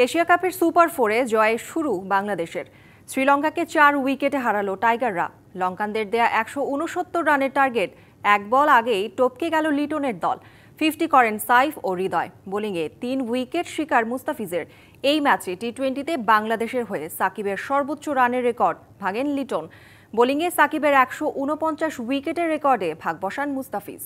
Asia কাপের super 4-এ জয়ে শুরু বাংলাদেশের। শ্রীলঙ্কাকে 4 উইকেটে হারালো টাইগাররা। লঙ্কানদের দেয়া 169 রানের টার্গেট এক বল আগেই টপকে গেল লিটনের দল। 50 করেন সাইফ ও হৃদয়। বোলিংয়ে 3 উইকেট শিকার মুস্তাফিজের। এই ম্যাচে টি-20তে বাংলাদেশের হয়ে সাকিবের সর্বোচ্চ রানের রেকর্ড ভাঙেন লিটন। বোলিংয়ে সাকিবের 149 উইকেটের রেকর্ডে ভাগ বসান মুস্তাফিজ।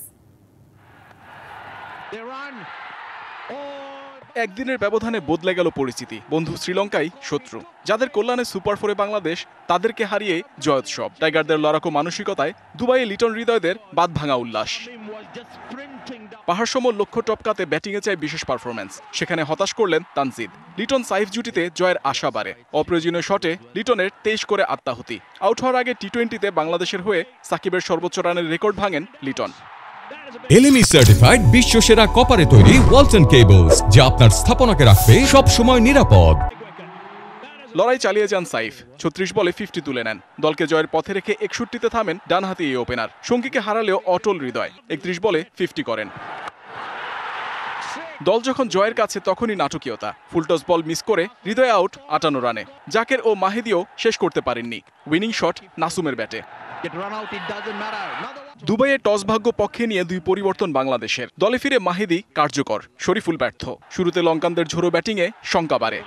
একদিনের ব্যবধানে বদলে গেল পরিস্থিতি। বন্ধু শ্রীলঙ্কাই শত্রু, যাদের কল্যাণে সুপার 4-এ বাংলাদেশ, তাদেরকে হারিয়ে জয়োৎসব। টাইগারদের লড়াকু মানসিকতায় দুবাইয়ে লিটন হৃদয়দের বাদ ভাঙা উল্লাস। পাহাড়সম লক্ষ্য টপকাতে ব্যাটিংয়ে চাই বিশেষ পারফরম্যান্স, সেখানে হতাশ করলেন তানজিদ। লিটন সাইফ জুটিতে জয়ের আশা বাড়ে। অপ্রয়োজনীয় শটে লিটনের 23 করে আত্মাহুতি। আউট হওয়ার আগে টি-20তে বাংলাদেশের হয়ে সাকিবের সর্বোচ্চ রানের রেকর্ড ভাঙেন লিটন। এলএমই সার্টিফাইড বিশ্বসেরা কপারে তৈরি ওয়ালটন কেবলস, যা আপনার স্থাপনাকে রাখবে সব সময় নিরাপদ। লড়াই চালিয়ে যান সাইফ। 36 বলে 50 তুলে নেন। দলকে জয়ের পথে রেখে 61-তে থামেন ডানহাতি এই ওপেনার। সঙ্গীকে হারালেও অটল হৃদয় 31 বলে 50 করেন। দল যখন জয়ের কাছে তখনই নাটকীয়তা। ফুলটস বল মিস করে হৃদয় আউট 58 রানে। জাকের ও মাহিদিও শেষ করতে পারেননি। উইনিং শট নাসুমের ব্যাটে। দুবাইয়ে টস ভাগ্য পক্ষে নিয়ে 2 পরিবর্তন বাংলাদেশের। দলে ফিরে মাহিদি কার্যকর, শরীফুল ব্যর্থ। শুরুতে লঙ্কানদের ঝোড়ো ব্যাটিংয়ে শঙ্কা বাড়ে।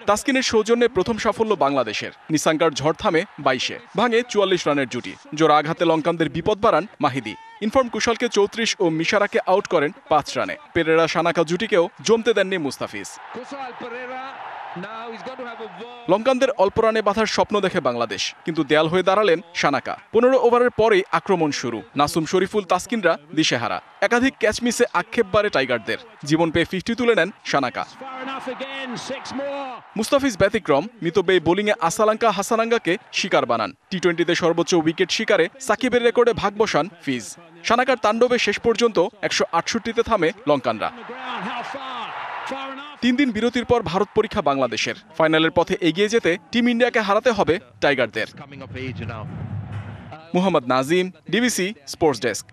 তাসকিনের সৌজন্যে প্রথম সাফল্য বাংলাদেশের। নিসাঙ্কার ঝড় থামে 22-এ, ভাঙে 44 রানের জুটি। জোড়া আঘাতে লঙ্কানদের বিপদ বাড়ান মাহিদি। ইনফর্ম কুশালকে 34 ও মিশারাকে আউট করেন 5 রানে। পেরেরা সানাকা জুটিকেও জমতে দেননি মুস্তাফিজ। লঙ্কানদের অল্প রানে বাঁধার স্বপ্ন দেখে বাংলাদেশ, কিন্তু দেয়াল হয়ে দাঁড়ালেন সানাকা। 15 ওভারের পরেই আক্রমণ শুরু। নাসুম, শরীফুল, তাসকিনরা দিশেহারা। একাধিক ক্যাচ মিসে আক্ষেপ বাড়ে টাইগারদের। জীবন পেয়ে 50 তুলে নেন সানাকা। মুস্তাফিজ ব্যতিক্রম। মিতব্যয়ী বোলিংয়ে আসালাঙ্কা হাসানাঙ্গাকে শিকার বানান। টি-20তে সর্বোচ্চ উইকেট শিকারে সাকিবের রেকর্ডে ভাগ বসান ফিজ। সানাকার তাণ্ডবে শেষ পর্যন্ত 168-তে থামে লঙ্কানরা। 3 দিন বিরতির পর ভারত পরীক্ষা বাংলাদেশের। ফাইনালের পথে এগিয়ে যেতে টিম ইন্ডিয়াকে হারাতে হবে টাইগারদের। Mohammad Nazim, DBC sports desk.